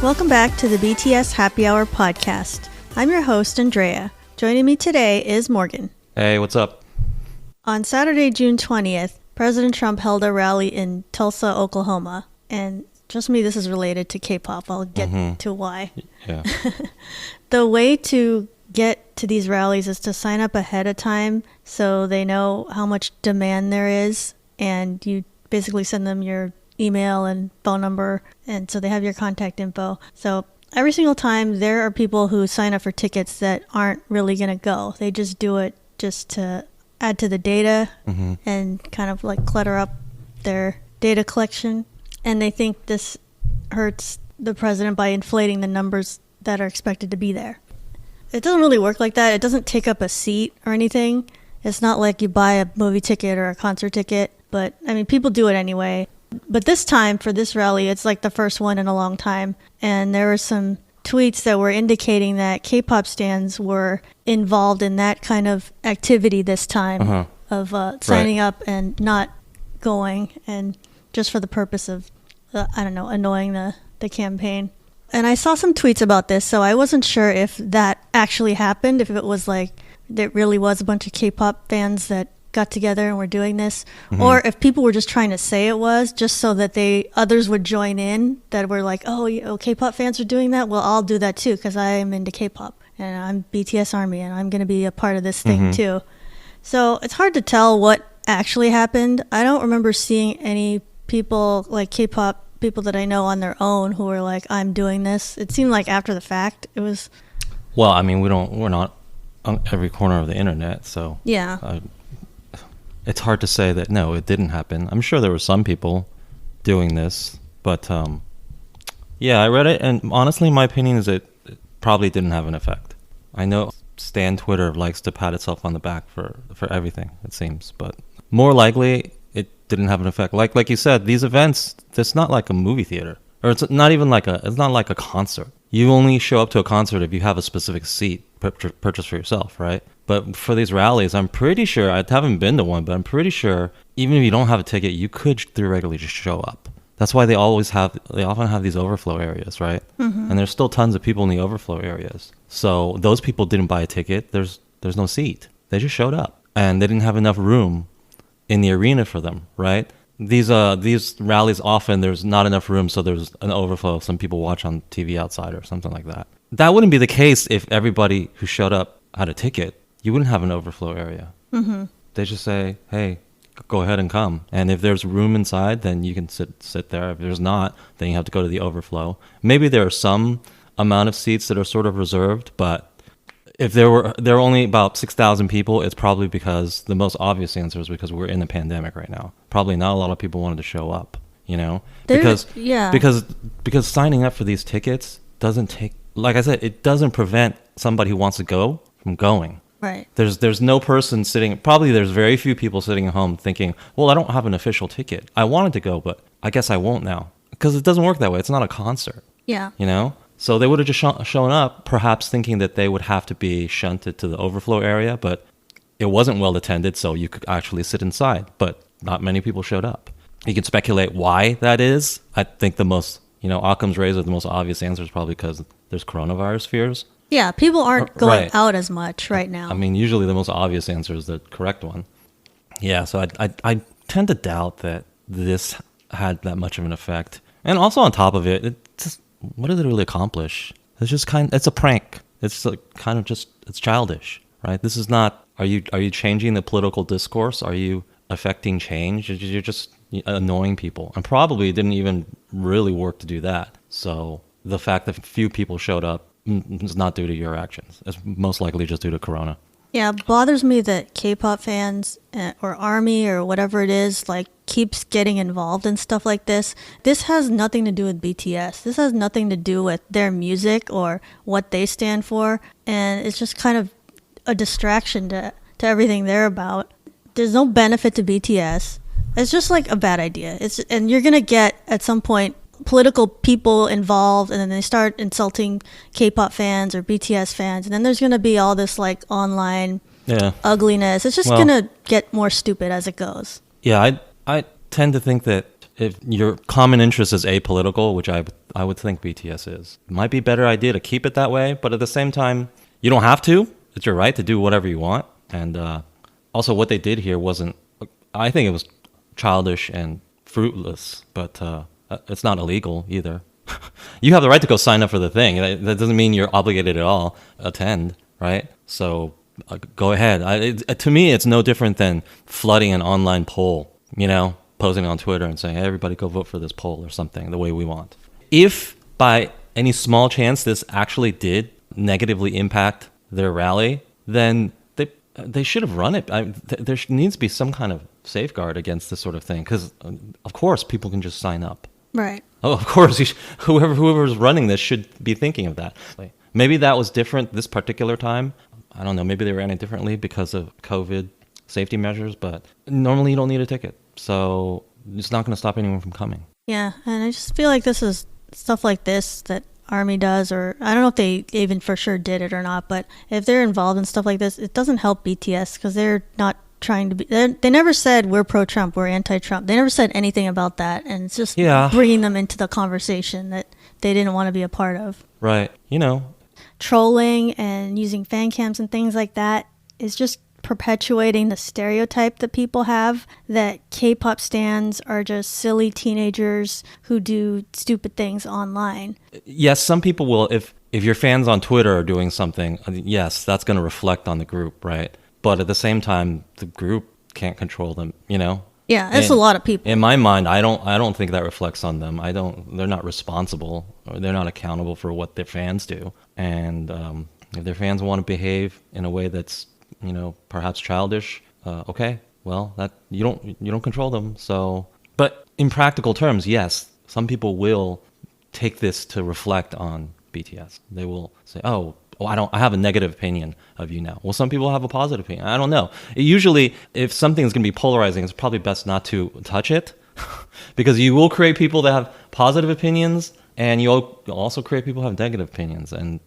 Welcome back to the BTS Happy Hour podcast. I'm your host, Andrea. Joining me today is Morgan. Hey, what's up? On Saturday, June 20th, President Trump held a rally in Tulsa, Oklahoma. And trust me, this is related to K-pop. I'll get to why. Yeah. The way to get to these rallies is to sign up ahead of time so they know how much demand there is. And you basically send them your email and phone number, and so they have your contact info. So every single time there are people who sign up for tickets that aren't really going to go. They just do it just to add to the data and kind of like clutter up their data collection. And they think this hurts the president by inflating the numbers that are expected to be there. It doesn't really work like that. It doesn't take up a seat or anything. It's not like you buy a movie ticket or a concert ticket, but I mean, people do it anyway. But this time, for this rally, it's like the first one in a long time. And there were some tweets that were indicating that K-pop stans were involved in that kind of activity this time of signing up and not going, and just for the purpose of, annoying the campaign. And I saw some tweets about this, so I wasn't sure if that actually happened, if it was like there really was a bunch of K-pop fans that got together and were doing this, or if people were just trying to say it was just so that others would join in that were like, oh, K-pop fans are doing that, well, I'll do that too because I am into K-pop and I'm BTS Army and I'm going to be a part of this thing too. So it's hard to tell what actually happened. I don't remember seeing any people like K-pop people that I know on their own who were like, I'm doing this. It seemed like after the fact it was. Well, I mean, we're not on every corner of the internet, so yeah. It's hard to say that, no, it didn't happen. I'm sure there were some people doing this, but yeah, I read it, and honestly, my opinion is it probably didn't have an effect. I know Stan Twitter likes to pat itself on the back for everything, it seems, but more likely, it didn't have an effect. Like you said, these events, it's not like a movie theater, or it's not like a concert. You only show up to a concert if you have a specific seat purchased for yourself, right? But for these rallies, I'm pretty sure, I haven't been to one, but I'm pretty sure even if you don't have a ticket, you could theoretically just show up. That's why they often have these overflow areas, right? And there's still tons of people in the overflow areas. So those people didn't buy a ticket. There's no seat. They just showed up, and they didn't have enough room in the arena for them, right? These rallies, often there's not enough room, so there's an overflow. Some people watch on TV outside or something like that. That wouldn't be the case if everybody who showed up had a ticket. You wouldn't have an overflow area. They just say, hey, go ahead and come. And if there's room inside, then you can sit there. If there's not, then you have to go to the overflow. Maybe there are some amount of seats that are sort of reserved, but if there are only about 6,000 people, it's probably because the most obvious answer is because we're in a pandemic right now. Probably not a lot of people wanted to show up, you know? Because signing up for these tickets doesn't take, like I said, it doesn't prevent somebody who wants to go from going. Right. There's no person there's very few people sitting at home thinking, well, I don't have an official ticket. I wanted to go, but I guess I won't now. Because it doesn't work that way. It's not a concert. Yeah. You know? So they would have just shown up, perhaps thinking that they would have to be shunted to the overflow area, but it wasn't well attended, so you could actually sit inside. But not many people showed up. You can speculate why that is. I think the most, Occam's razor, the most obvious answer is probably because there's coronavirus fears. Yeah, people aren't going out as much right now. I mean, usually the most obvious answer is the correct one. Yeah, so I tend to doubt that this had that much of an effect. And also on top of it, what did it really accomplish? It's just it's a prank. It's it's childish, right? This is not, are you changing the political discourse? Are you affecting change? You're just annoying people. And probably didn't even really work to do that. So the fact that few people showed up is not due to your actions. It's most likely just due to Corona. Yeah, it bothers me that K-pop fans or ARMY or whatever it is, keeps getting involved in stuff like this. This has nothing to do with BTS. This has nothing to do with their music or what they stand for. And it's just kind of a distraction to everything they're about. There's no benefit to BTS. It's just a bad idea. And you're going to get, at some point, political people involved, and then they start insulting K-pop fans or BTS fans, and then there's going to be all this online ugliness. It's just going to get more stupid as it goes. Yeah, I tend to think that if your common interest is apolitical, which I I would think BTS is. It might be a better idea to keep it that way, but at the same time, you don't have to. It's your right to do whatever you want. And also, what they did here wasn't. I think it was childish and fruitless, but it's not illegal either. You have the right to go sign up for the thing. That doesn't mean you're obligated at all. Attend, right? So go ahead. To me, it's no different than flooding an online poll, posting on Twitter and saying, hey, everybody go vote for this poll or something the way we want. If by any small chance this actually did negatively impact their rally, then they should have run it. There needs to be some kind of safeguard against this sort of thing because, of course, people can just sign up. Right. Oh, of course, whoever's running this should be thinking of that. Maybe that was different this particular time. I don't know. Maybe they ran it differently because of COVID safety measures, but normally you don't need a ticket. So it's not going to stop anyone from coming. Yeah, and I just feel like this is stuff like this that Army does, or I don't know if they even for sure did it or not, but if they're involved in stuff like this, it doesn't help BTS because they're not trying to be. They never said we're pro-Trump, we're anti-Trump. They never said anything about that, and it's just bringing them into the conversation that they didn't want to be a part of. Right. Trolling and using fan cams and things like that is just perpetuating the stereotype that people have that K-pop stans are just silly teenagers who do stupid things online. Yes, some people will. If your fans on Twitter are doing something, yes, that's going to reflect on the group, right? But at the same time, the group can't control them, Yeah, that's a lot of people. In my mind, I don't think that reflects on them. They're not responsible, or they're not accountable for what their fans do. And if their fans want to behave in a way that's perhaps childish, okay, well, that you don't control them. So, but in practical terms, yes, some people will take this to reflect on BTS. They will say, oh, I have a negative opinion of you now. Well, some people have a positive opinion. I don't know. Usually, if something is going to be polarizing, it's probably best not to touch it because you will create people that have positive opinions, and you'll also create people who have negative opinions. And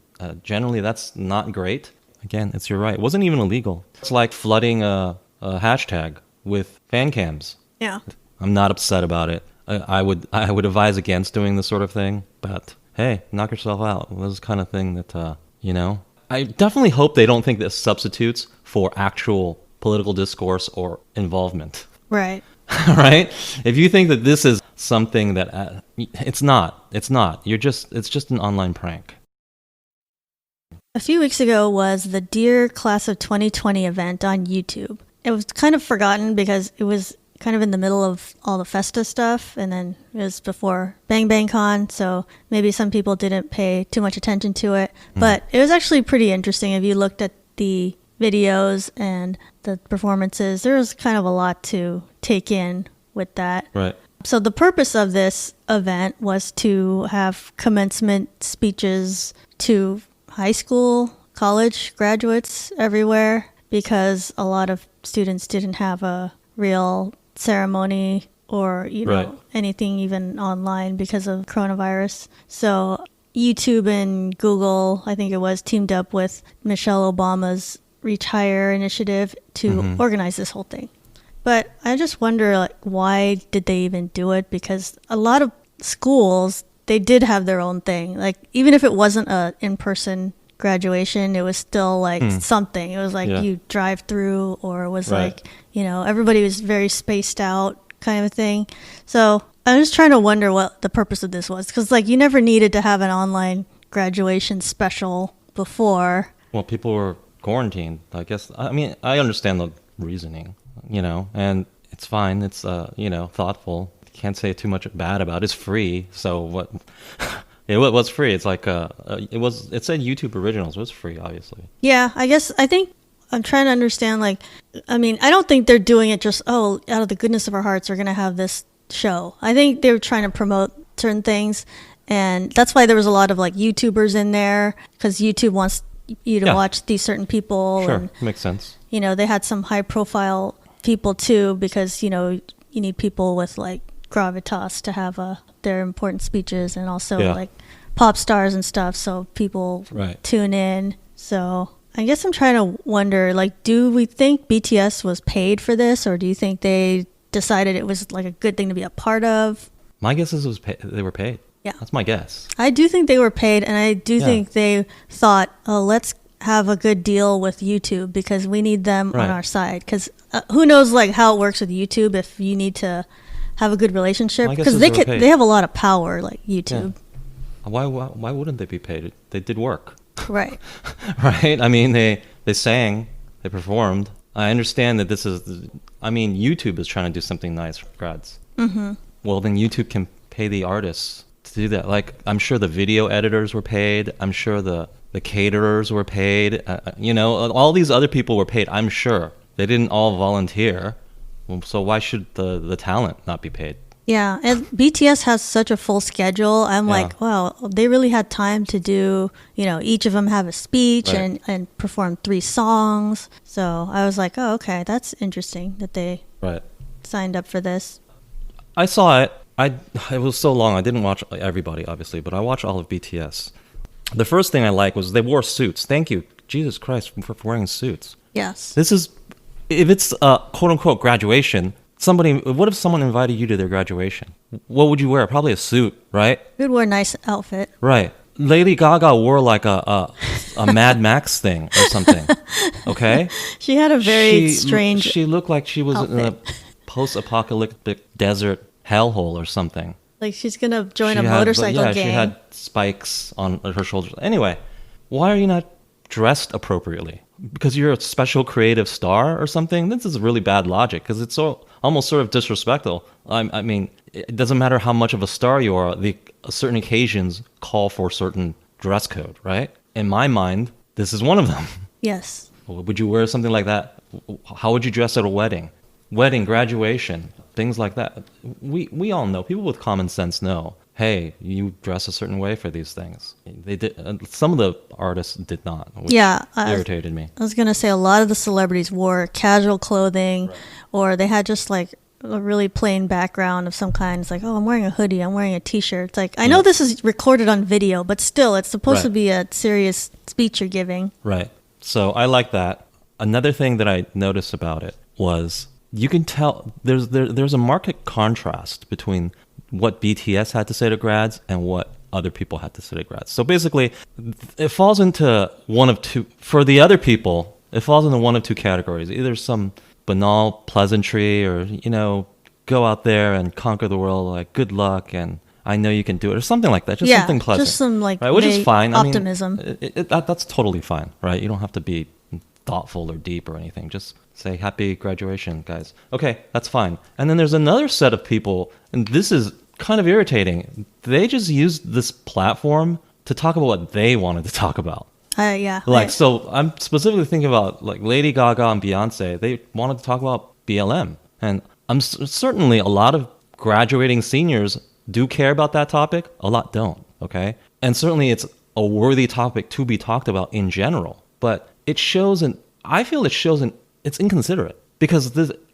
generally, that's not great. Again, it's your right. It wasn't even illegal. It's like flooding a hashtag with fan cams. Yeah. I'm not upset about it. I would advise against doing this sort of thing, but hey, knock yourself out. This is the kind of thing that, I definitely hope they don't think this substitutes for actual political discourse or involvement. Right. Right? If you think that this is something that it's not. It's just an online prank. A few weeks ago was the Dear Class of 2020 event on YouTube. It was kind of forgotten because it was kind of in the middle of all the Festa stuff, and then it was before Bang Bang Con, so maybe some people didn't pay too much attention to it. But it was actually pretty interesting if you looked at the videos and the performances. There was kind of a lot to take in with that. Right. So the purpose of this event was to have commencement speeches to high school, college graduates everywhere, because a lot of students didn't have a real ceremony or anything even online because of coronavirus. So YouTube and Google, I think it was, teamed up with Michelle Obama's Reach Higher initiative to organize this whole thing. But I just wonder, why did they even do it? Because a lot of schools, they did have their own thing. Even if it wasn't a in-person graduation, it was still something. It was you drive through, or it was everybody was very spaced out kind of thing. So I'm just trying to wonder what the purpose of this was, because you never needed to have an online graduation special before. Well, people were quarantined, I guess. I mean, I understand the reasoning, and it's fine. It's thoughtful. Can't say too much bad about it. It's free, so what? It was free. It's it said YouTube Originals. It was free, obviously. Yeah, I think I'm trying to understand, I don't think they're doing it just, out of the goodness of our hearts, we're going to have this show. I think they were trying to promote certain things, and that's why there was a lot of, YouTubers in there, because YouTube wants you to watch these certain people. Sure, and, makes sense. They had some high-profile people, too, because, you need people with, gravitas to have their important speeches, and also pop stars and stuff, so people tune in. So I guess I'm trying to wonder, do we think BTS was paid for this, or do you think they decided it was a good thing to be a part of? My guess is they were paid. Yeah. That's my guess. I do think they were paid, and I do Yeah. think they thought, oh, let's have a good deal with YouTube because we need them Right. on our side. Because who knows like how it works with YouTube if you need to have a good relationship, My guess because is they they were could paid. they have a lot of power, like YouTube. Why wouldn't they be paid? They did work. Right. Right? I mean, they sang, they performed. I understand that this is, I mean, YouTube is trying to do something nice for grads. Mm-hmm. Well, then YouTube can pay the artists to do that. Like, I'm sure the video editors were paid. I'm sure the caterers were paid. You know, all these other people were paid. I'm sure they didn't all volunteer. Well, so why should the talent not be paid? Yeah, and BTS has such a full schedule. I'm Yeah. like, wow, they really had time to do, you know, each of them have a speech Right. and perform 3 songs. So I was like, oh, okay, that's interesting that they Right. signed up for this. I saw it. It was so long. I didn't watch everybody, obviously, but I watched all of BTS. The first thing I liked was they wore suits. Thank you, Jesus Christ, for wearing suits. Yes. This is, if it's a quote unquote graduation, what if someone invited you to their graduation? What would you wear? Probably a suit, right? You'd wear a nice outfit. Right. Lady Gaga wore like a Mad Max thing or something. Okay? She had a very strange She looked like she was in a outfit. post-apocalyptic desert hellhole or something. Like she's going to join a She had- motorcycle yeah, gang. she had spikes on her shoulders. Anyway, why are you not dressed appropriately? Because you're a special creative star or something? This is really bad logic because it's so almost sort of disrespectful. I mean, it doesn't matter how much of a star you are. Certain occasions call for certain dress code, right? In my mind, this is one of them. Yes. Would you wear something like that? How would you dress at a wedding? Wedding, graduation, things like that. We all know. People with common sense know. Hey, you dress a certain way for these things. They did. Some of the artists did not, which Yeah, irritated me. I was going to say a lot of the celebrities wore casual clothing or they had just like a really plain background of some kind. It's like, oh, I'm wearing a hoodie, I'm wearing a t-shirt. It's like, I know this is recorded on video, but still, it's supposed to Right. be a serious speech you're giving. Right. So I like that. Another thing that I noticed about it was you can tell there's a marked contrast between what BTS had to say to grads and what other people had to say to grads. So basically, it falls into one of two. For the other people, it falls into one of two categories. Either some banal pleasantry or, you know, go out there and conquer the world, like good luck and I know you can do it, or something like that. Just Yeah, something pleasant. just some, like, right? Which is vague fine. optimism. I mean, that's totally fine, right? You don't have to be thoughtful or deep or anything. Just say happy graduation, guys. Okay, that's fine. And then there's another set of people, and this is kind of irritating. They just used this platform to talk about what they wanted to talk about. Yeah. Like, so I'm specifically thinking about like Lady Gaga and Beyonce. They wanted to talk about BLM. And certainly a lot of graduating seniors do care about that topic. A lot don't, okay? And certainly it's a worthy topic to be talked about in general. But it shows, I feel it shows, it's inconsiderate. Because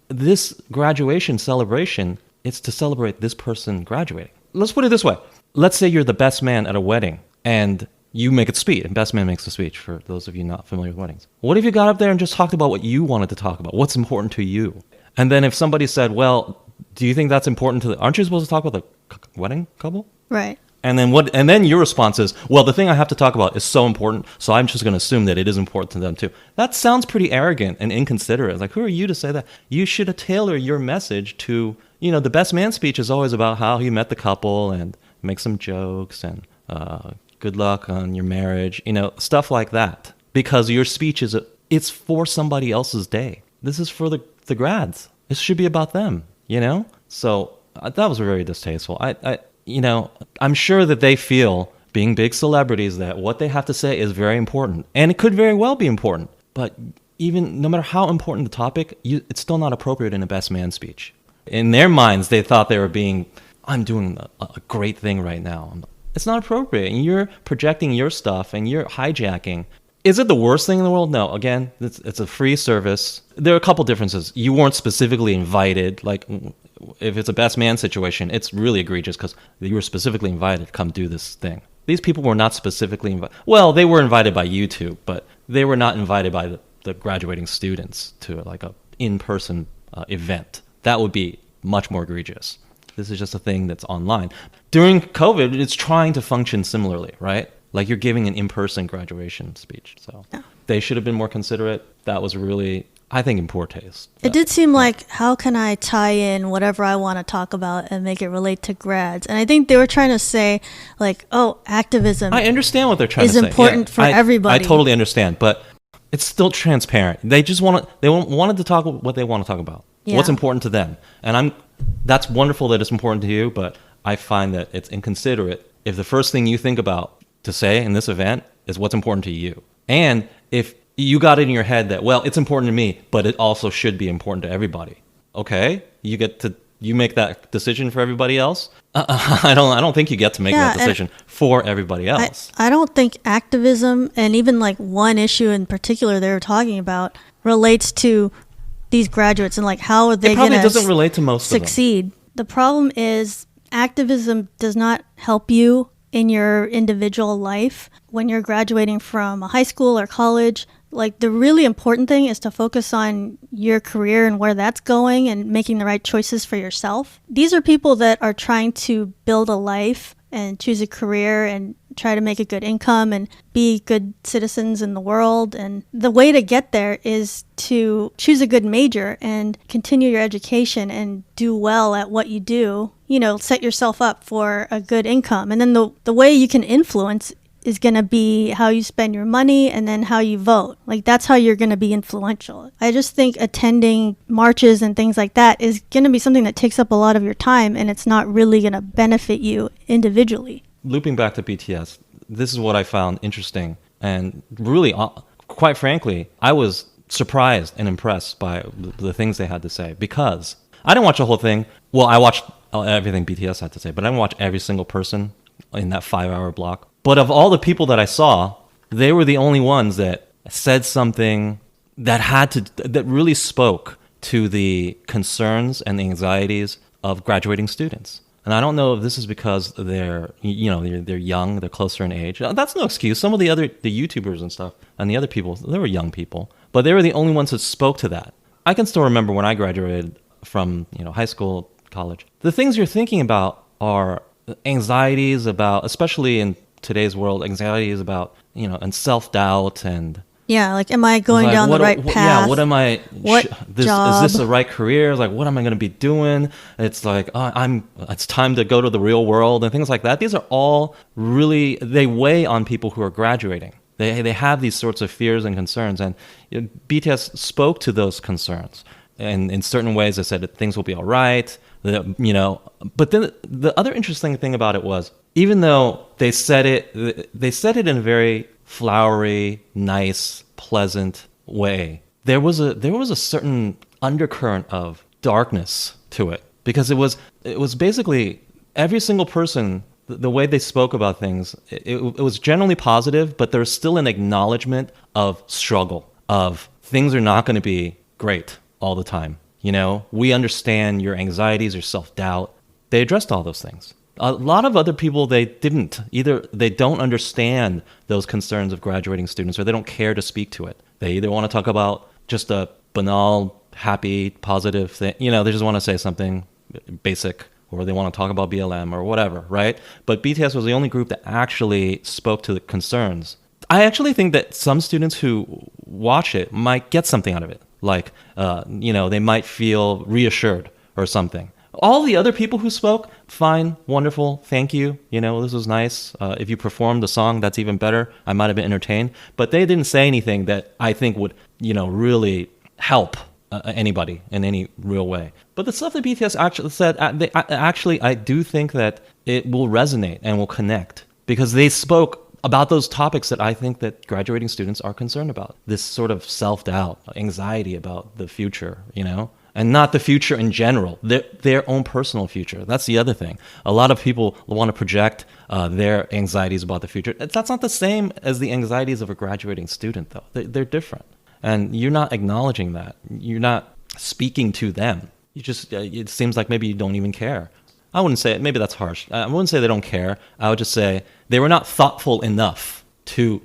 this graduation celebration, it's to celebrate this person graduating. Let's put it this way. Let's say you're the best man at a wedding and you make a speech, and best man makes a speech for those of you not familiar with weddings. What if you got up there and just talked about what you wanted to talk about? What's important to you? And then if somebody said, well, do you think that's important to aren't you supposed to talk about the wedding couple? Right. And then your response is, well, the thing I have to talk about is so important, so I'm just going to assume that it is important to them too. That sounds pretty arrogant and inconsiderate. Like, who are you to say that? You should tailor your message to, you know, the best man speech is always about how he met the couple and make some jokes and good luck on your marriage, you know, stuff like that. Because your speech it's for somebody else's day. This is for the grads. This should be about them, you know? So that was very distasteful. You know, I'm sure that they feel, being big celebrities, that what they have to say is very important. And it could very well be important. But even no matter how important the topic, it's still not appropriate in a best man speech. In their minds, they thought they were I'm doing a great thing right now. It's not appropriate. And you're projecting your stuff and you're hijacking. Is it the worst thing in the world? No. Again, it's a free service. There are a couple differences. You weren't specifically invited. Like, if it's a best man situation, it's really egregious because you were specifically invited to come do this thing. These people were not specifically invited. Well, they were invited by YouTube, but they were not invited by the graduating students to like a in-person event. That would be much more egregious. This is just a thing that's online. During COVID, it's trying to function similarly, right? Like you're giving an in-person graduation speech. So they should have been more considerate. That was really, I think, in poor taste. It did seem like, how can I tie in whatever I want to talk about and make it relate to grads? And I think they were trying to say, like, oh, activism. I understand what they're trying to say. Is important for everybody. I totally understand, but it's still transparent. They just wanted to talk what they want to talk about. Yeah. What's important to them. And that's wonderful that it's important to you, but I find that it's inconsiderate if the first thing you think about to say in this event is what's important to you. And if you got it in your head that, well, it's important to me, but it also should be important to everybody. Okay, you make that decision for everybody else. I don't think you get to make that decision for everybody else. I don't think activism, and even like one issue in particular they were talking about, relates to these graduates and like how are they going to doesn't relate to most succeed. Of them. The problem is activism does not help you in your individual life when you're graduating from a high school or college. Like the really important thing is to focus on your career and where that's going and making the right choices for yourself. These are people that are trying to build a life and choose a career and try to make a good income and be good citizens in the world. And the way to get there is to choose a good major and continue your education and do well at what you do. You know, set yourself up for a good income. And then the way you can influence is going to be how you spend your money and then how you vote. Like that's how you're going to be influential. I just think attending marches and things like that is going to be something that takes up a lot of your time and it's not really going to benefit you individually. Looping back to BTS, this is what I found interesting and really, quite frankly, I was surprised and impressed by the things they had to say because I didn't watch the whole thing. Well, I watched everything BTS had to say, but I didn't watch every single person in that 5-hour block. But of all the people that I saw, they were the only ones that said something that really spoke to the concerns and the anxieties of graduating students. And I don't know if this is because they're young, they're closer in age. That's no excuse. Some of the YouTubers and stuff and the other people, they were young people, but they were the only ones that spoke to that. I can still remember when I graduated from high school, college. The things you're thinking about are anxieties about, especially in today's world, anxieties about, and self-doubt and... Yeah, like, am I going down the right path? Yeah, what am I... job? Is this the right career? Like, what am I going to be doing? It's like, it's time to go to the real world and things like that. These are all really... They weigh on people who are graduating. They have these sorts of fears and concerns, and BTS spoke to those concerns. And in certain ways, they said that things will be all right, But then the other interesting thing about it was, even though they said it in a very flowery, nice, pleasant way, there was a certain undercurrent of darkness to it, because it was basically every single person, the way they spoke about things, it was generally positive, but there was still an acknowledgement of struggle, of things are not going to be great all the time. We understand your anxieties, your self-doubt. They addressed all those things. A lot of other people, they didn't. Either they don't understand those concerns of graduating students, or they don't care to speak to it. They either want to talk about just a banal, happy, positive thing. They just want to say something basic, or they want to talk about BLM or whatever, right? But BTS was the only group that actually spoke to the concerns. I actually think that some students who watch it might get something out of it. Like, they might feel reassured or something. All the other people who spoke, fine, wonderful, thank you. This was nice. If you performed the song, that's even better. I might have been entertained. But they didn't say anything that I think would, really help anybody in any real way. But the stuff that BTS actually said, I do think that it will resonate and will connect, because they spoke about those topics that I think that graduating students are concerned about. This sort of self-doubt, anxiety about the future, and not the future in general, their own personal future. That's the other thing. A lot of people want to project their anxieties about the future. That's not the same as the anxieties of a graduating student, though. They're different. And you're not acknowledging that. You're not speaking to them. It seems like maybe you don't even care. I wouldn't say, maybe that's harsh. I wouldn't say they don't care. I would just say they were not thoughtful enough to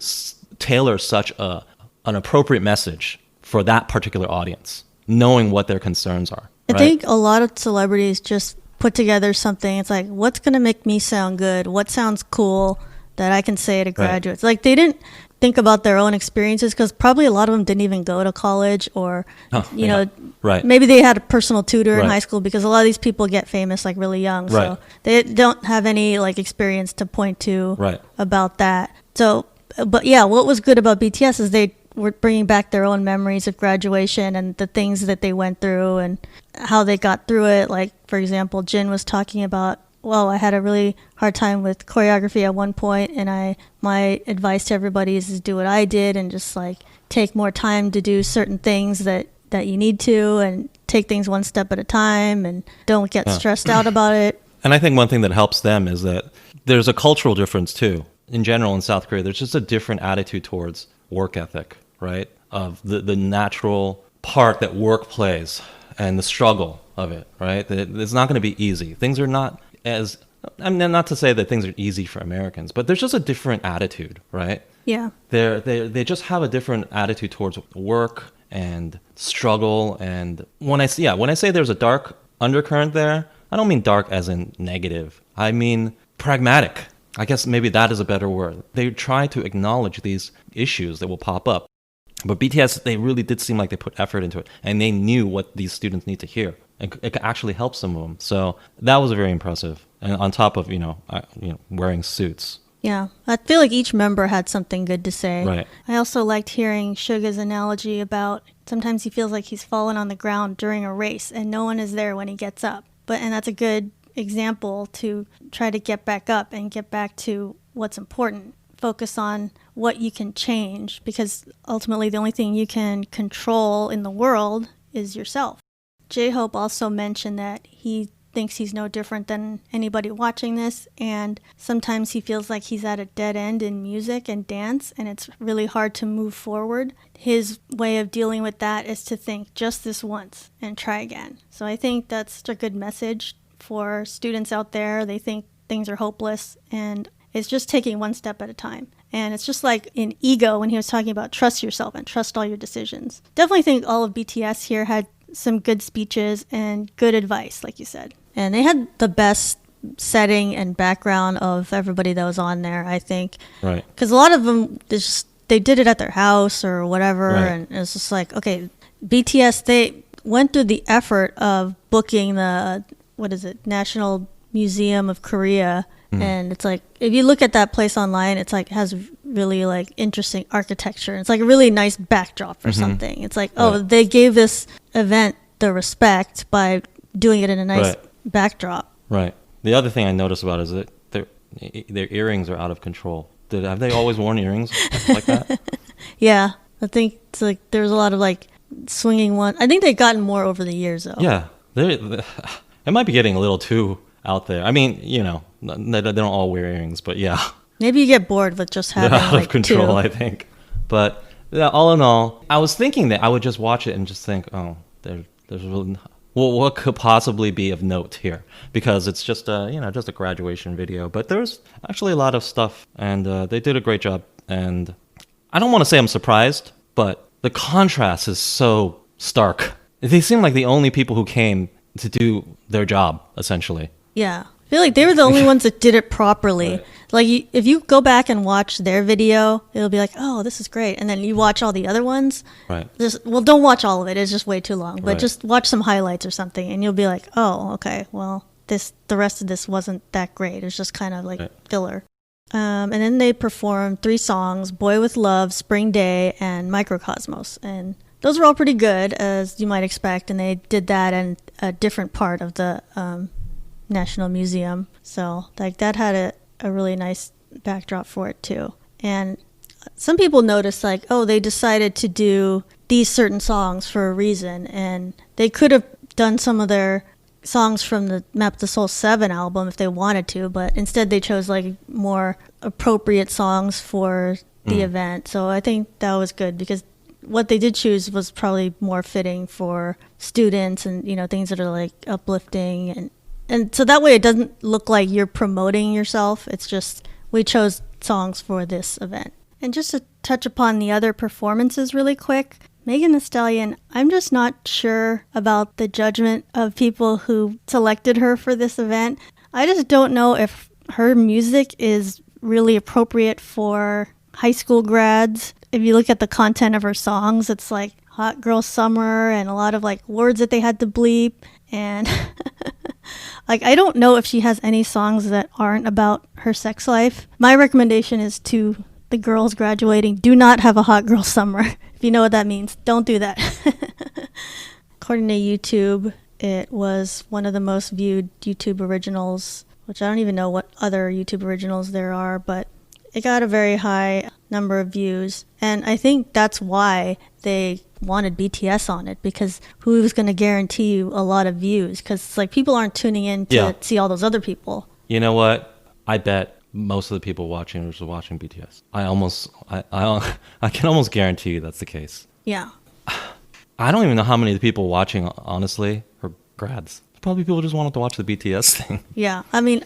tailor such an appropriate message for that particular audience, knowing what their concerns are. I think a lot of celebrities just put together something. It's like, what's going to make me sound good? What sounds cool that I can say to graduates? Right. Like, they didn't think about their own experiences, because probably a lot of them didn't even go to college, or you know, maybe they had a personal tutor in high school, because a lot of these people get famous like really young, so they don't have any like experience to point to about that. So, but yeah, what was good about BTS is they were bringing back their own memories of graduation and the things that they went through and how they got through it. Like, for example, Jin was talking about, well, I had a really hard time with choreography at one point, and my advice to everybody is do what I did and just like take more time to do certain things that you need to, and take things one step at a time, and don't get stressed out about it. And I think one thing that helps them is that there's a cultural difference too. In general, in South Korea, there's just a different attitude towards work ethic, right? Of the natural part that work plays and the struggle of it, right? It's not going to be easy. Things are not as, I'm not to say that things are easy for Americans, but there's just a different attitude, right? Yeah. They just have a different attitude towards work and struggle. And when I say there's a dark undercurrent there, I don't mean dark as in negative. I mean pragmatic. I guess maybe that is a better word. They try to acknowledge these issues that will pop up. But BTS, they really did seem like they put effort into it, and they knew what these students need to hear. It could actually help some of them. So that was very impressive. And on top of, wearing suits. Yeah, I feel like each member had something good to say. Right. I also liked hearing Suga's analogy about sometimes he feels like he's fallen on the ground during a race and no one is there when he gets up. And that's a good example to try to get back up and get back to what's important. Focus on what you can change, because ultimately the only thing you can control in the world is yourself. J-Hope also mentioned that he thinks he's no different than anybody watching this, and sometimes he feels like he's at a dead end in music and dance, and it's really hard to move forward. His way of dealing with that is to think just this once and try again. So I think that's a good message for students out there. They think things are hopeless, and it's just taking one step at a time. And it's just like in Ego, when he was talking about trust yourself and trust all your decisions. Definitely think all of BTS here had some good speeches and good advice, like you said. And they had the best setting and background of everybody that was on there, I think. Right. Because a lot of them, they did it at their house or whatever. Right. And it's just like, okay, BTS, they went through the effort of booking the, National Museum of Korea. And it's like, if you look at that place online, it's like has really like interesting architecture. It's like a really nice backdrop for something. It's like, they gave this event the respect by doing it in a nice backdrop. Right. The other thing I noticed about it is that their earrings are out of control. Have they always worn earrings like that? Yeah. I think it's like there's a lot of like swinging one. I think they've gotten more over the years though. Yeah. It might be getting a little too out there. I mean, they don't all wear earrings, but yeah. Maybe you get bored with just having out of control, two. I think. But yeah, all in all, I was thinking that I would just watch it and just think, oh, there's really, well, what could possibly be of note here? Because it's just just a graduation video. But there's actually a lot of stuff, and they did a great job. And I don't want to say I'm surprised, but the contrast is so stark. They seem like the only people who came to do their job, essentially. Yeah. I feel like they were the only ones that did it properly. Right. Like, if you go back and watch their video, it'll be like, oh, this is great. And then you watch all the other ones. Right. Don't watch all of it. It's just way too long. But just watch some highlights or something, and you'll be like, oh, okay, well, the rest of this wasn't that great. It's just kind of like filler. And then they performed 3 songs, Boy With Love, Spring Day, and Microcosmos. And those were all pretty good, as you might expect. And they did that in a different part of the National Museum. So like that had a really nice backdrop for it too. And some people noticed like, oh, they decided to do these certain songs for a reason. And they could have done some of their songs from the Map the Soul 7 album if they wanted to, but instead they chose like more appropriate songs for the event. So I think that was good, because what they did choose was probably more fitting for students and, things that are like uplifting. And so that way it doesn't look like you're promoting yourself. It's just, we chose songs for this event. And just to touch upon the other performances really quick, Megan Thee Stallion, I'm just not sure about the judgment of people who selected her for this event. I just don't know if her music is really appropriate for high school grads. If you look at the content of her songs, it's like Hot Girl Summer and a lot of like words that they had to bleep. And like, I don't know if she has any songs that aren't about her sex life. My recommendation is to the girls graduating, do not have a Hot Girl Summer. If you know what that means, don't do that. According to YouTube, it was one of the most viewed YouTube originals, which I don't even know what other YouTube originals there are, but it got a very high number of views. And I think that's why they wanted BTS on it, because who was going to guarantee you a lot of views? Because it's like people aren't tuning in to see all those other people. You know what? I bet most of the people watching are watching BTS. I can almost guarantee you that's the case. Yeah. I don't even know how many of the people watching, honestly, are grads. Probably people just wanted to watch the BTS thing. Yeah. I mean,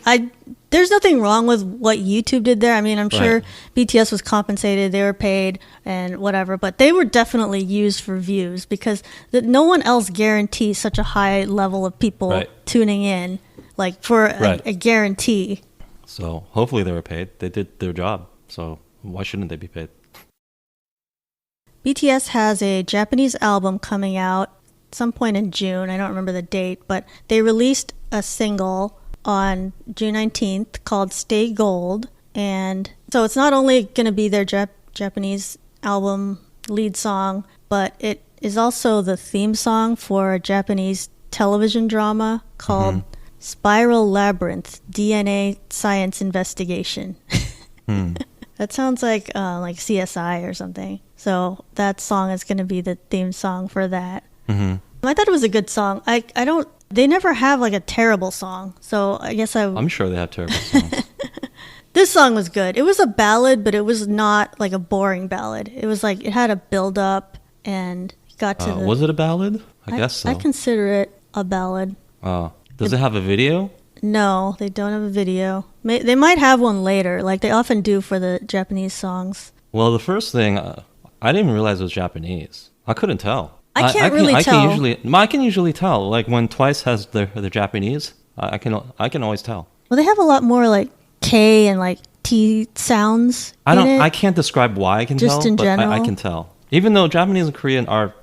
there's nothing wrong with what YouTube did there. I mean, I'm sure BTS was compensated, they were paid and whatever, but they were definitely used for views because no one else guarantees such a high level of people tuning in, like for a guarantee. So hopefully they were paid. They did their job. So why shouldn't they be paid? BTS has a Japanese album coming out some point in June. I don't remember the date, but they released a single on June 19th called Stay Gold. And so it's not only going to be their Japanese album lead song, but it is also the theme song for a Japanese television drama called Spiral Labyrinth, DNA Science Investigation. That sounds like CSI or something. So that song is going to be the theme song for that. I thought it was a good song. They never have like a terrible song. So I guess I'm sure they have terrible songs. This song was good. It was a ballad, but it was not like a boring ballad. It was like, it had a build up and got to was it a ballad? I guess so. I consider it a ballad. Does it have a video? No, they don't have a video. They might have one later, like they often do for the Japanese songs. Well, the first thing, I didn't even realize it was Japanese. I couldn't tell. I can't really tell. I can usually tell. Like when Twice has their Japanese, I can always tell. Well, they have a lot more like K and like T sounds. I can't describe why I can tell. Just in general, I can tell. Even though Japanese and Korean are,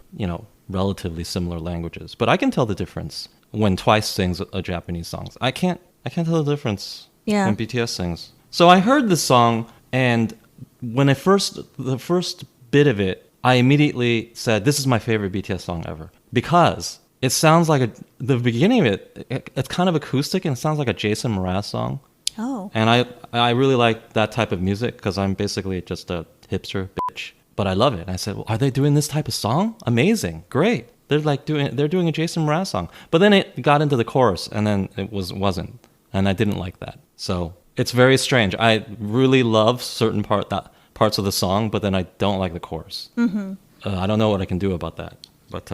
relatively similar languages, but I can tell the difference when Twice sings a Japanese song. I can't tell the difference when BTS sings. So I heard this song, and when the first bit of it, I immediately said, this is my favorite BTS song ever. Because it sounds like the beginning of it's kind of acoustic, and it sounds like a Jason Mraz song. Oh. And I really like that type of music, because I'm basically just a hipster bitch. But I love it. And I said, well, are they doing this type of song? Amazing. Great. They're doing a Jason Mraz song. But then it got into the chorus, and then it wasn't. And I didn't like that. So it's very strange. I really love certain parts of the song, but then I don't like the chorus. I don't know what I can do about that. But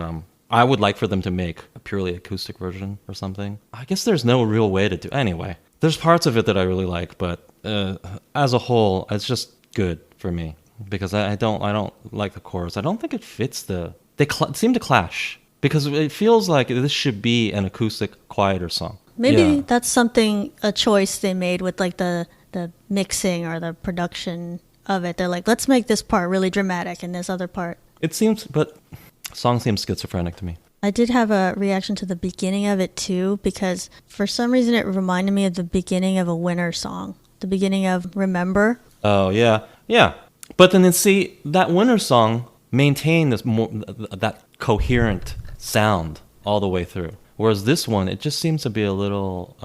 I would like for them to make a purely acoustic version or something. I guess there's no real way to do. Anyway, there's parts of it that I really like, but as a whole, it's just good for me because I don't like the chorus. I don't think it fits they seem to clash because it feels like this should be an acoustic, quieter song. Maybe that's a choice they made with like the mixing or the production of it. They're like, let's make this part really dramatic and this other part. It seems, but song seems schizophrenic to me. I did have a reaction to the beginning of it too, because for some reason it reminded me of the beginning of a Winner song. The beginning of Remember. Oh, yeah. Yeah. But then see, that Winner song maintained that coherent sound all the way through. Whereas this one, it just seems to be a little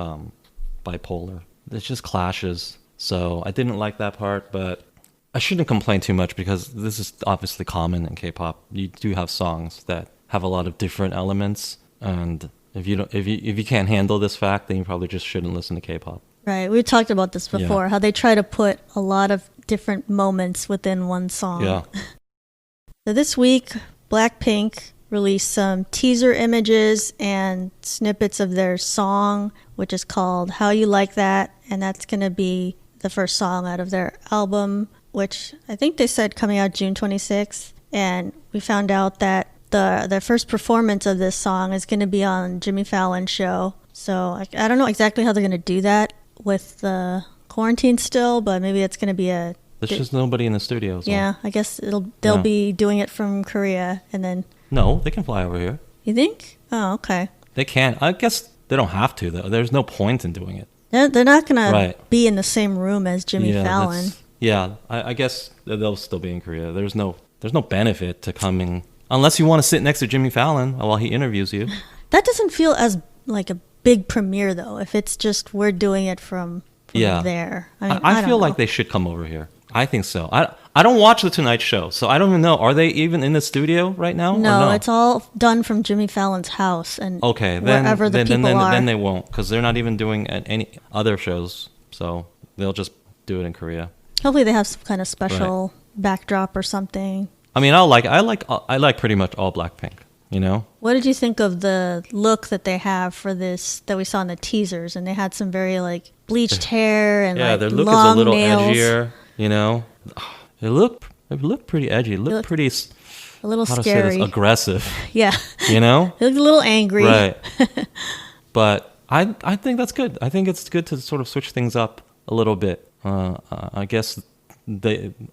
bipolar. It just clashes. So I didn't like that part, but I shouldn't complain too much because this is obviously common in K-pop. You do have songs that have a lot of different elements, and if you can't handle this fact, then you probably just shouldn't listen to K-pop. Right. We talked about this before, how they try to put a lot of different moments within one song. Yeah. So this week, Blackpink released some teaser images and snippets of their song, which is called How You Like That, and that's going to be the first song out of their album, which I think they said coming out June 26th. and we found out that the first performance of this song is going to be on Jimmy Fallon's show. So I don't know exactly how they're going to do that with the quarantine still, but maybe it's going to be a... There's just nobody in the studio. So. Yeah, I guess they'll be doing it from Korea, and then... No, they can fly over here. You think? Oh, okay. They can. I guess they don't have to, though. There's no point in doing it. They're not going to be in the same room as Jimmy Fallon. I guess they'll still be in Korea. There's no benefit to coming... Unless you want to sit next to Jimmy Fallon while he interviews you. That doesn't feel as like a big premiere, though, if it's just we're doing it from there. I feel like they should come over here. I think so. I don't watch The Tonight Show, so I don't even know. Are they even in the studio right now? No, it's all done from Jimmy Fallon's house and wherever the people are. Then they won't, because they're not even doing any other shows, so they'll just do it in Korea. Hopefully they have some kind of special backdrop or something. I mean, I like pretty much all Blackpink, you know? What did you think of the look that they have for this, that we saw in the teasers? And they had some very, like, bleached hair and, their look is a little edgier, you know? It looked pretty edgy. It looked pretty... A little scary. Aggressive. Yeah. You know? It looked a little angry. Right. But I think that's good. I think it's good to sort of switch things up a little bit. I guess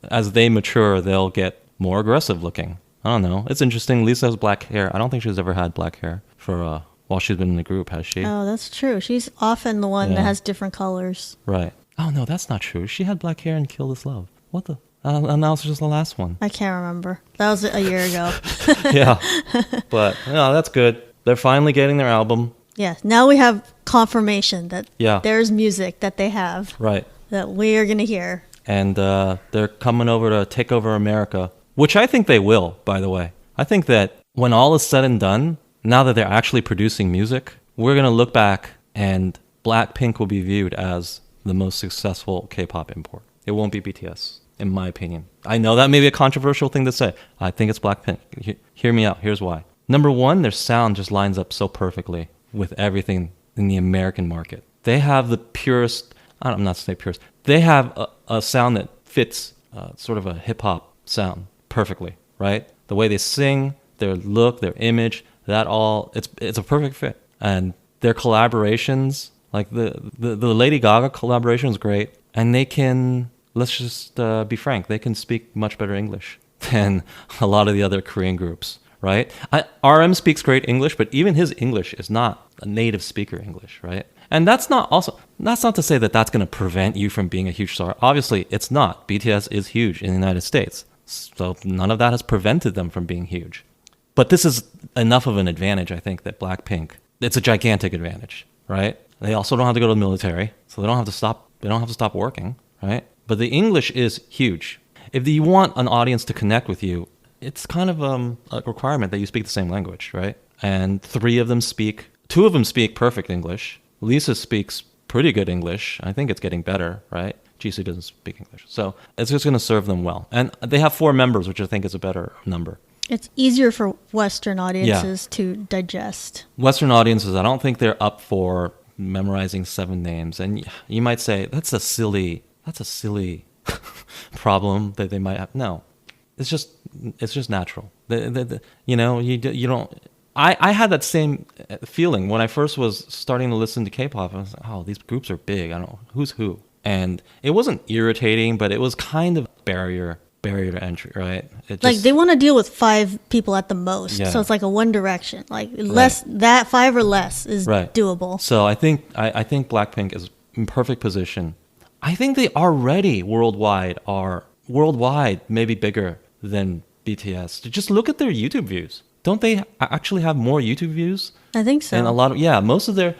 as they mature, they'll get more aggressive looking. I don't know. It's interesting. Lisa has black hair. I don't think she's ever had black hair for while she's been in the group, has she? Oh, that's true. She's often the one that has different colors. Right. Oh, no, that's not true. She had black hair in Kill This Love. What the? And that was just the last one. I can't remember. That was a year ago. Yeah. But, no, that's good. They're finally getting their album. Yeah. Now we have confirmation that there's music that they have. Right. That we are going to hear. And they're coming over to take over America, which I think they will, by the way. I think that when all is said and done, now that they're actually producing music, we're going to look back and Blackpink will be viewed as the most successful K-pop import. It won't be BTS, in my opinion. I know that may be a controversial thing to say. I think it's Blackpink. Hear me out. Here's why. Number one, their sound just lines up so perfectly with everything in the American market. They have the purest... I'm not saying purest. They have a sound that fits sort of a hip-hop sound perfectly, right? The way they sing, their look, their image, that all, it's a perfect fit. And their collaborations, like the Lady Gaga collaboration is great. And they can, let's just be frank, they can speak much better English than a lot of the other Korean groups, right? RM speaks great English, but even his English is not a native speaker English, right? And that's not to say that that's going to prevent you from being a huge star. Obviously, it's not. BTS is huge in the United States. So none of that has prevented them from being huge. But this is enough of an advantage, I think, that Blackpink, it's a gigantic advantage, right? They also don't have to go to the military, so they don't have to stop working, right? But the English is huge. If you want an audience to connect with you, it's kind of a requirement that you speak the same language, right? And two of them speak perfect English. Lisa speaks pretty good English. I think it's getting better, right? Jisoo doesn't speak English. So it's just going to serve them well. And they have 4 members, which I think is a better number. It's easier for Western audiences to digest. Western audiences, I don't think they're up for memorizing 7 names. And you might say, that's a silly problem that they might have. No, it's just natural. You don't... I had that same feeling when I first was starting to listen to K-pop. I was like, oh, these groups are big. I don't know who's who. And it wasn't irritating, but it was kind of barrier to entry, right? Like they want to deal with 5 people at the most. Yeah. So it's like a One Direction. Like less that 5 or less is doable. So I think Blackpink is in perfect position. I think they already worldwide maybe bigger than BTS. Just look at their YouTube views. Don't they actually have more YouTube views? I think so. And a lot of most of their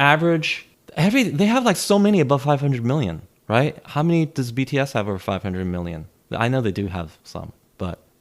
average they have like so many above 500 million, right? How many does BTS have over 500 million? I know they do have some,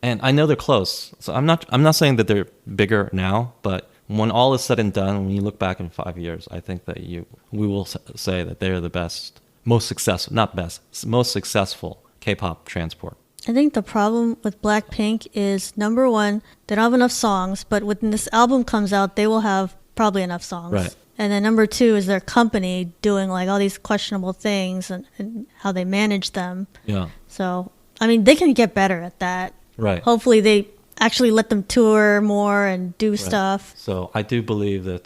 and I know they're close. So I'm not saying that they're bigger now, but when all is said and done, when you look back in 5 years, I think that we will say that they're the most successful K-pop transport. I think the problem with Blackpink is, number one, they don't have enough songs, but when this album comes out, they will have probably enough songs. Right. And then number 2 is their company doing like all these questionable things and how they manage them. Yeah. So, I mean, they can get better at that. Right. Hopefully they actually let them tour more and do stuff. So I do believe that,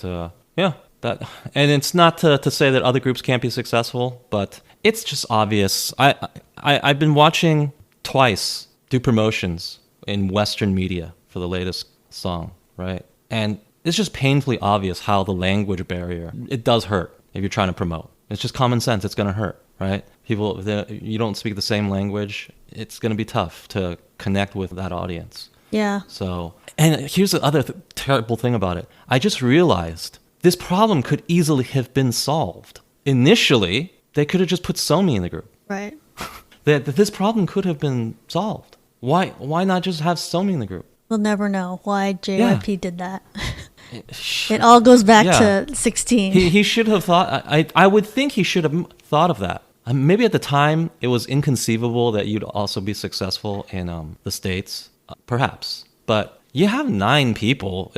that, and it's not to say that other groups can't be successful, but it's just obvious. I've been watching Twice do promotions in Western media for the latest song, right? And it's just painfully obvious how the language barrier, it does hurt if you're trying to promote. It's just common sense. It's going to hurt, right? People, you don't speak the same language. It's going to be tough to connect with that audience. Yeah. So, and here's the other terrible thing about it. I just realized this problem could easily have been solved. Initially, they could have just put Somi in the group. Right. That this problem could have been solved. Why not just have Somi in the group? We'll never know why JYP did that. It all goes back to 16. He should have thought. I would think he should have thought of that. Maybe at the time it was inconceivable that you'd also be successful in the States, perhaps. But you have 9 people.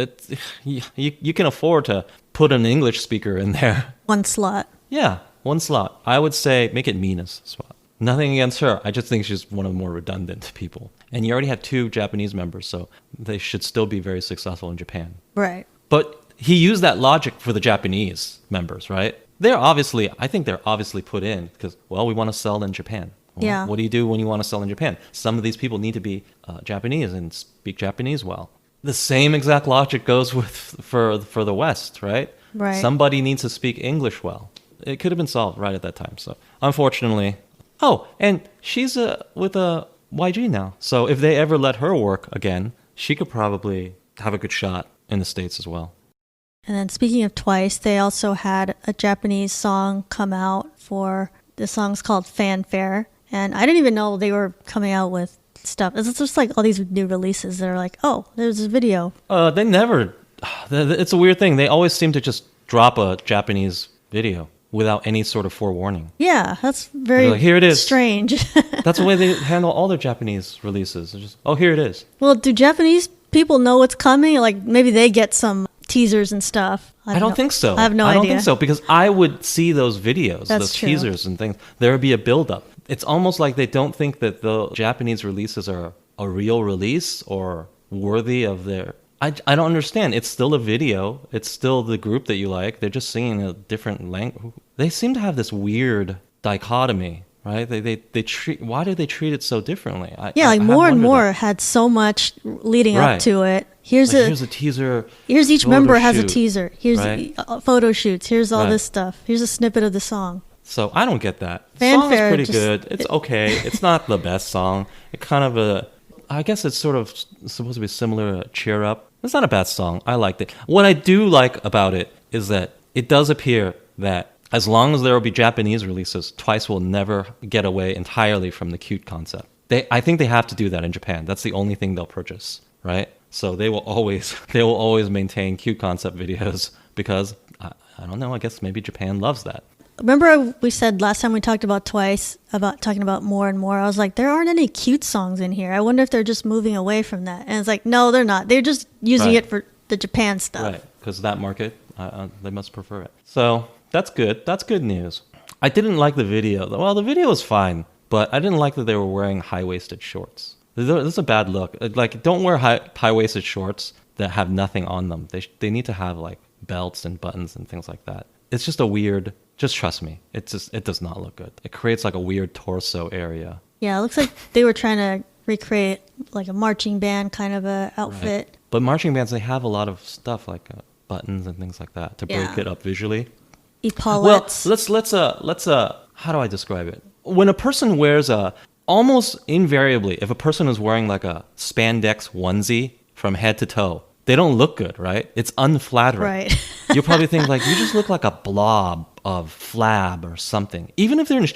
You can afford to put an English speaker in there. One slot. Yeah, one slot. I would say make it Mina's spot. Nothing against her. I just think she's one of the more redundant people. And you already have 2 Japanese members, so they should still be very successful in Japan. Right. But he used that logic for the Japanese members, right? I think they're obviously put in because, well, we want to sell in Japan. Well, Yeah. What do you do when you want to sell in Japan? Some of these people need to be Japanese and speak Japanese well. The same exact logic goes for the West, right? Right. Somebody needs to speak English well. It could have been solved right at that time. So, unfortunately. Oh, and she's with a YG now. So if they ever let her work again, she could probably have a good shot in the States as well. And then speaking of Twice, they also had a Japanese song come out for, the song's called Fanfare. And I didn't even know they were coming out with stuff. It's just like all these new releases that are like, oh, there's a video. They never, it's a weird thing. They always seem to just drop a Japanese video without any sort of forewarning. Yeah, that's very like, here it is. Strange. That's the way they handle all their Japanese releases. They're just, oh, here it is. Well, do Japanese people know what's coming? Like maybe they get some teasers and stuff. I don't think so. I have no idea. I don't think so because I would see those videos, That's those true. teasers and things. There would be a build-up. It's almost like they don't think that the Japanese releases are a real release or worthy of their... I don't understand. It's still a video. It's still the group that you like. They're just singing a different language. They seem to have this weird dichotomy, right? They treat... Why do they treat it so differently? More and more had so much leading up to it. Here's a teaser. Here's each member has a shoot, teaser. Here's photo shoots. Here's all this stuff. Here's a snippet of the song. So I don't get that. Fanfare, the song is pretty good. It's okay. It's not the best song. It kind of I guess it's sort of supposed to be similar to Cheer Up. It's not a bad song. I liked it. What I do like about it is that it does appear that as long as there will be Japanese releases, Twice will never get away entirely from the cute concept. I think they have to do that in Japan. That's the only thing they'll purchase, right? So they will always maintain cute concept videos because I don't know. I guess maybe Japan loves that. Remember we said last time we talked about Twice, about talking about more and more, I was like, there aren't any cute songs in here. I wonder if they're just moving away from that. And it's like, no, they're not. They're just using it for the Japan stuff. Right, because that market, they must prefer it. So that's good. That's good news. I didn't like the video. Well, the video was fine, but I didn't like that they were wearing high-waisted shorts. This is a bad look. Like, don't wear high-waisted shorts that have nothing on them. They need to have, like, belts and buttons and things like that. It's just a weird... Just trust me. It does not look good. It creates like a weird torso area. Yeah, it looks like they were trying to recreate like a marching band kind of a outfit. Right. But marching bands, they have a lot of stuff like buttons and things like that to break it up visually. Epaulettes. Well, let's how do I describe it? When a person wears almost invariably, if a person is wearing like a spandex onesie from head to toe, they don't look good, right? It's unflattering. Right. You'll probably think like, you just look like a blob of flab or something. Even if they're in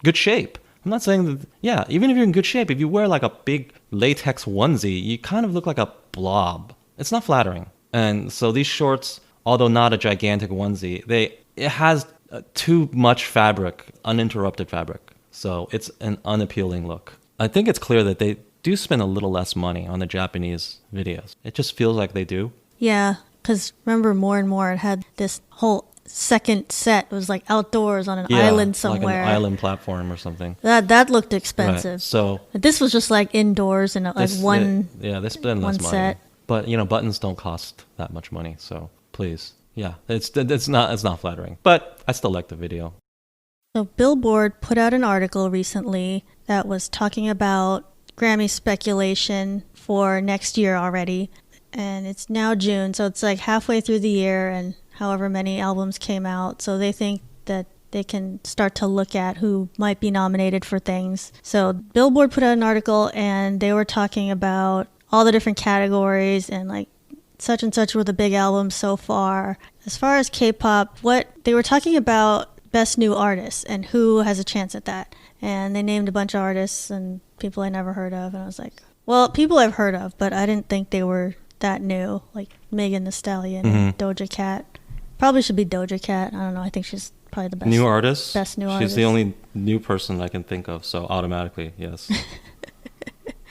good shape. I'm not saying that, yeah, even if you're in good shape, if you wear like a big latex onesie, you kind of look like a blob. It's not flattering. And so these shorts, although not a gigantic onesie, it has too much fabric, uninterrupted fabric. So it's an unappealing look. I think it's clear that they do spend a little less money on the Japanese videos. It just feels like they do. Yeah, because remember more and more it had this whole second set was like outdoors on an island somewhere. Like an island platform or something. That looked expensive. Right. So this was just like indoors and like one. They spend less money. Set. But buttons don't cost that much money. So please, yeah, it's not flattering. But I still like the video. So Billboard put out an article recently that was talking about Grammy speculation for next year already. And it's now June, so it's like halfway through the year and however many albums came out. So they think that they can start to look at who might be nominated for things. So Billboard put out an article and they were talking about all the different categories and like such and such were the big albums so far. As far as K-pop, what they were talking about best new artists and who has a chance at that. And they named a bunch of artists and people I never heard of. And I was like, well, people I've heard of, but I didn't think they were that new, like Megan Thee Stallion and Doja Cat. Probably should be Doja Cat. I don't know. I think she's probably the best new artist. Best new artist. She's the only new person I can think of, so automatically, yes.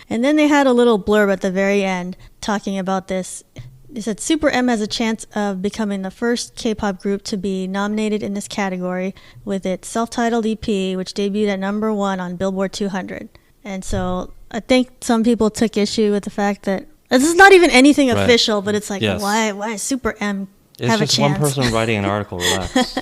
And then they had a little blurb at the very end talking about this. They said Super M has a chance of becoming the first K-pop group to be nominated in this category with its self-titled EP, which debuted at number 1 on Billboard 200. And so I think some people took issue with the fact that this is not even anything official, but it's like, why is Super M have a chance? It's just one person writing an article, relax.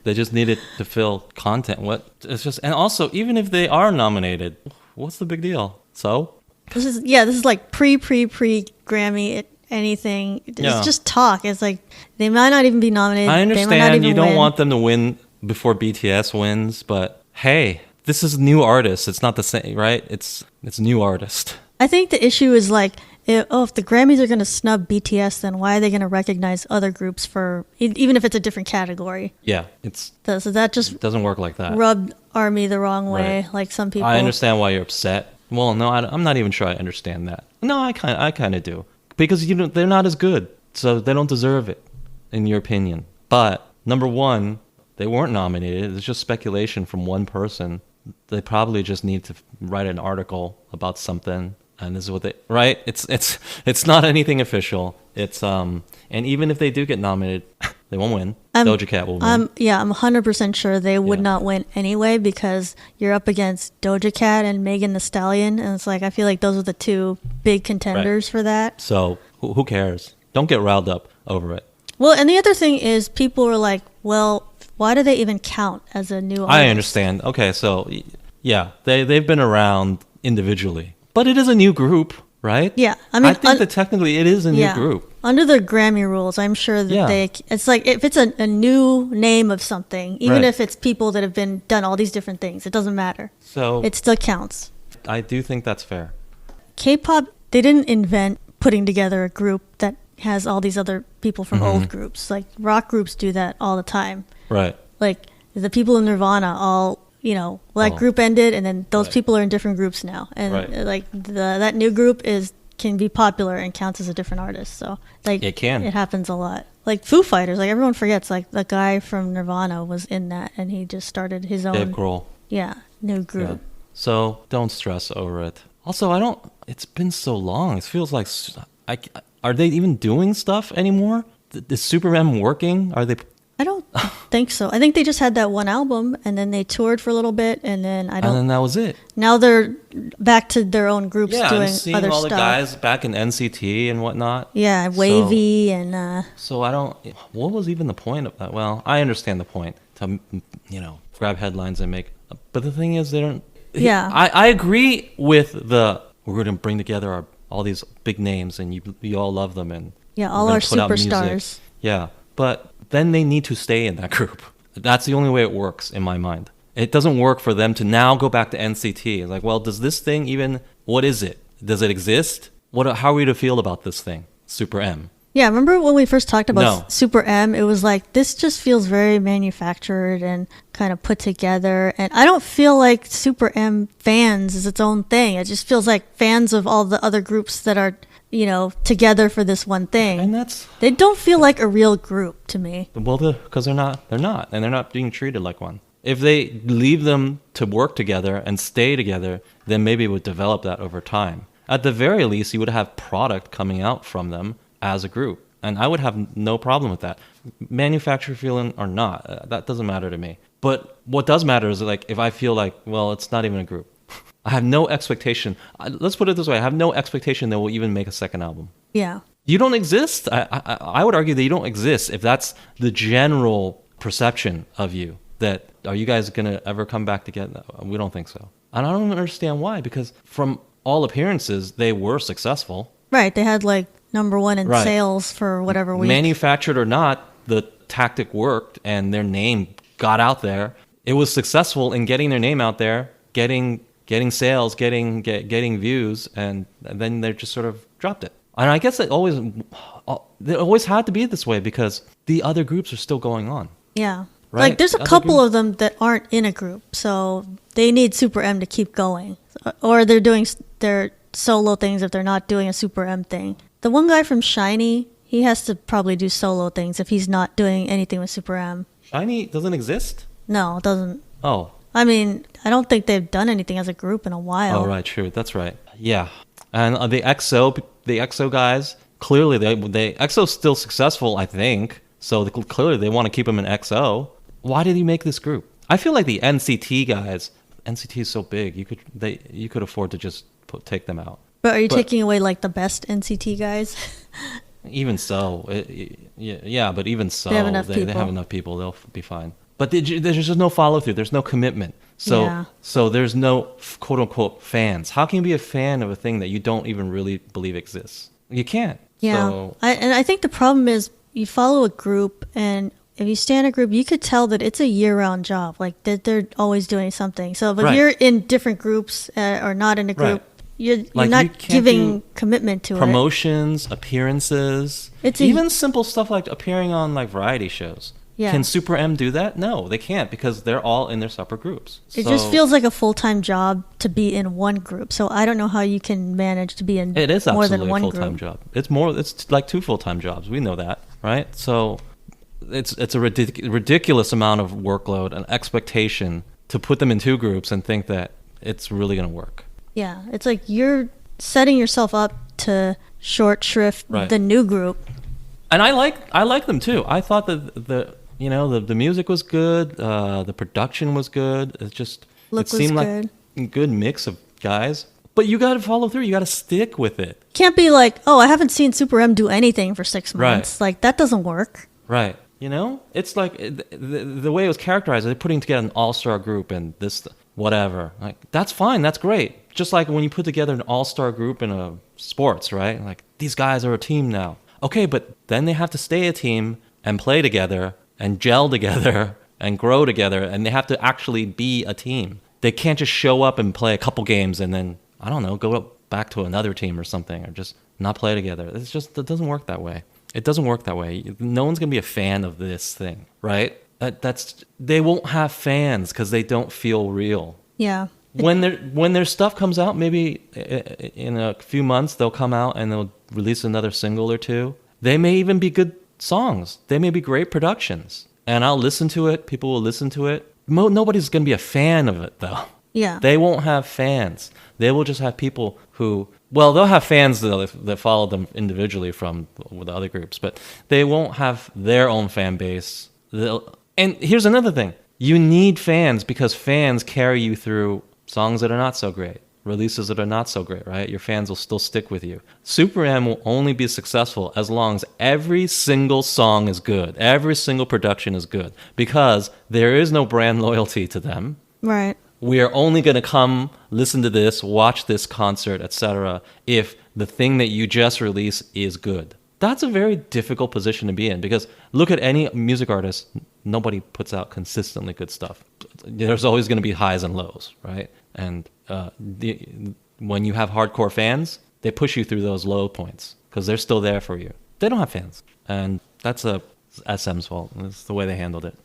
They just needed to fill content. And also, even if they are nominated, what's the big deal? So? This is like pre Grammy anything. It's just talk. It's like, they might not even be nominated. I understand they might not even you don't win. want them to win before BTS wins, but hey, this is new artists. It's not the same, right? It's new artist. I think the issue is like, if the Grammys are going to snub BTS, then why are they going to recognize other groups for, even if it's a different category? Yeah, so that just it doesn't work like that. Rubbed ARMY the wrong way, right. like some people. I understand why you're upset. Well, no, I'm not even sure I understand that. No, I kind of do, because they're not as good, so they don't deserve it, in your opinion. But number one, they weren't nominated. It's just speculation from one person. They probably just need to write an article about something. And this is what right? It's not anything official. It's and even if they do get nominated, they won't win. Doja Cat will win. I'm 100% sure they would not win anyway, because you're up against Doja Cat and Megan Thee Stallion, and it's like, I feel like those are the two big contenders for that. So who cares? Don't get riled up over it. Well, and the other thing is, people are like, well, why do they even count as a new artist? I understand. Okay, so yeah, they've been around individually. But it is a new group, right? Yeah. I think that technically it is a new group. Under the Grammy rules, I'm sure that it's like, if it's a new name of something, even if it's people that have done all these different things, it doesn't matter. So it still counts. I do think that's fair. K-pop, they didn't invent putting together a group that has all these other people from old groups. Like rock groups do that all the time. Right. Like the people in Nirvana all... that group ended, and then those people are in different groups now, and like that new group can be popular and counts as a different artist. So like it happens a lot. Like Foo Fighters, like everyone forgets, like the guy from Nirvana was in that, and he just started his own Dave Grohl. New group. Yeah. So don't stress over it. Also, it's been so long. It feels like are they even doing stuff anymore? Is Super M working? Are they? I don't think so. I think they just had that one album, and then they toured for a little bit, and then And then that was it. Now they're back to their own groups doing other stuff. Yeah, I'm seeing all the guys back in NCT and whatnot. Yeah, Wavy and... So I don't... What was even the point of that? Well, I understand the point. To, grab headlines and make... But the thing is, they don't... Yeah. I agree with we're going to bring together all these big names, and you all love them, and... Yeah, all our superstars. Yeah, but... then they need to stay in that group. That's the only way it works in my mind. It doesn't work for them to now go back to NCT. It's like, well, does this thing even, what is it? Does it exist? How are we to feel about this thing, Super M? Yeah, remember when we first talked about Super M, it was like, this just feels very manufactured and kind of put together. And I don't feel like Super M fans is its own thing. It just feels like fans of all the other groups that are, together for this one thing. And they don't feel like a real group to me. Well, because they're not, and they're not being treated like one. If they leave them to work together and stay together, then maybe it would develop that over time. At the very least, you would have product coming out from them as a group. And I would have no problem with that. Manufacturer feeling or not, that doesn't matter to me. But what does matter is like if I feel like, well, it's not even a group. I have no expectation. Let's put it this way. I have no expectation that we'll even make a second album. Yeah. You don't exist. I would argue that you don't exist if that's the general perception of you. That are you guys going to ever come back together? We don't think so. And I don't understand why, because from all appearances, they were successful. Right. They had like #1 in sales for whatever week. Manufactured or not, the tactic worked and their name got out there. It was successful in getting their name out there, getting sales, getting views, and then they just sort of dropped it. And I guess it always had to be this way because the other groups are still going on. Yeah. Right? Like there's a couple of them that aren't in a group, so they need Super M to keep going. Or they're doing their solo things if they're not doing a Super M thing. The one guy from SHINee, he has to probably do solo things if he's not doing anything with Super M. SHINee doesn't exist? No, it doesn't. Oh. I mean, I don't think they've done anything as a group in a while. Oh, right, true. That's right. Yeah. And the EXO guys, clearly EXO's still successful, I think. So clearly they want to keep them in EXO. Why did he make this group? I feel like the NCT guys, NCT is so big, you could afford to just take them out. But are you taking away like the best NCT guys? Even so, yeah, but even so, they have enough people. They'll be fine. But there's just no follow through. There's no commitment. So there's no quote unquote fans. How can you be a fan of a thing that you don't even really believe exists? You can't. Yeah. So, I think the problem is you follow a group, and if you stay in a group, you could tell that it's a year-round job. Like that they're always doing something. So if you're in different groups or not in a group, you're not giving commitment to promotions, appearances, even simple stuff like appearing on like variety shows. Yeah. Can Super M do that? No, they can't because they're all in their separate groups. It just feels like a full-time job to be in one group. So I don't know how you can manage to be in more than one group. It is absolutely a full-time job. It's like 2 full-time jobs. We know that, right? So it's a ridiculous amount of workload and expectation to put them in 2 groups and think that it's really going to work. Yeah, it's like you're setting yourself up to short shrift the new group. And I like them too. I thought that the music was good, the production was good. It seemed like a good mix of guys. But you got to follow through. You got to stick with it. Can't be like, oh, I haven't seen Super M do anything for 6 months. Like that doesn't work. Right. It's like the way it was characterized. They're putting together an all-star group and this whatever. Like that's fine. That's great. Just like when you put together an all-star group in a sports, right? Like these guys are a team now. Okay, but then they have to stay a team and play together and gel together and grow together, and they have to actually be a team. They can't just show up and play a couple games and then, I don't know, go back to another team or something, or just not play together. It doesn't work that way. It doesn't work that way. No one's going to be a fan of this thing, right? They won't have fans because they don't feel real. Yeah. When their stuff comes out, maybe in a few months they'll come out and they'll release another single or 2. They may even be good songs. They may be great productions, and I'll listen to it. People will listen to it. Nobody's going to be a fan of it though. Yeah. They won't have fans. They will just have people who, they'll have fans that follow them individually from the other groups, but they won't have their own fan base. And here's another thing. You need fans because fans carry you through songs that are not so great, releases that are not so great, right? Your fans will still stick with you. Super M will only be successful as long as every single song is good. Every single production is good because there is no brand loyalty to them. Right. We are only going to come, listen to this, watch this concert, etc. if the thing that you just released is good. That's a very difficult position to be in because look at any music artist. Nobody puts out consistently good stuff. There's always going to be highs and lows, right? And when you have hardcore fans, they push you through those low points because they're still there for you. They don't have fans. And that's SM's fault. That's the way they handled it.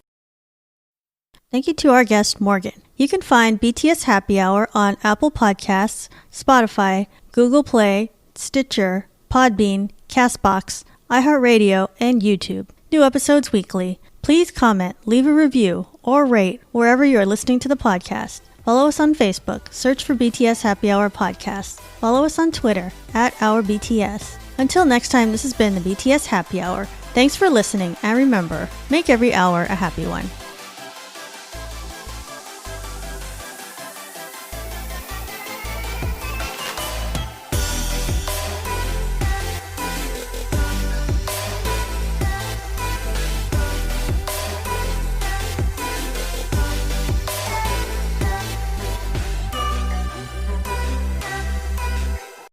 Thank you to our guest, Morgan. You can find BTS Happy Hour on Apple Podcasts, Spotify, Google Play, Stitcher, Podbean, CastBox, iHeartRadio, and YouTube. New episodes weekly. Please comment, leave a review, or rate wherever you are listening to the podcast. Follow us on Facebook. Search for BTS Happy Hour Podcast. Follow us on Twitter @OurBTS. Until next time, this has been the BTS Happy Hour. Thanks for listening, and remember, make every hour a happy one.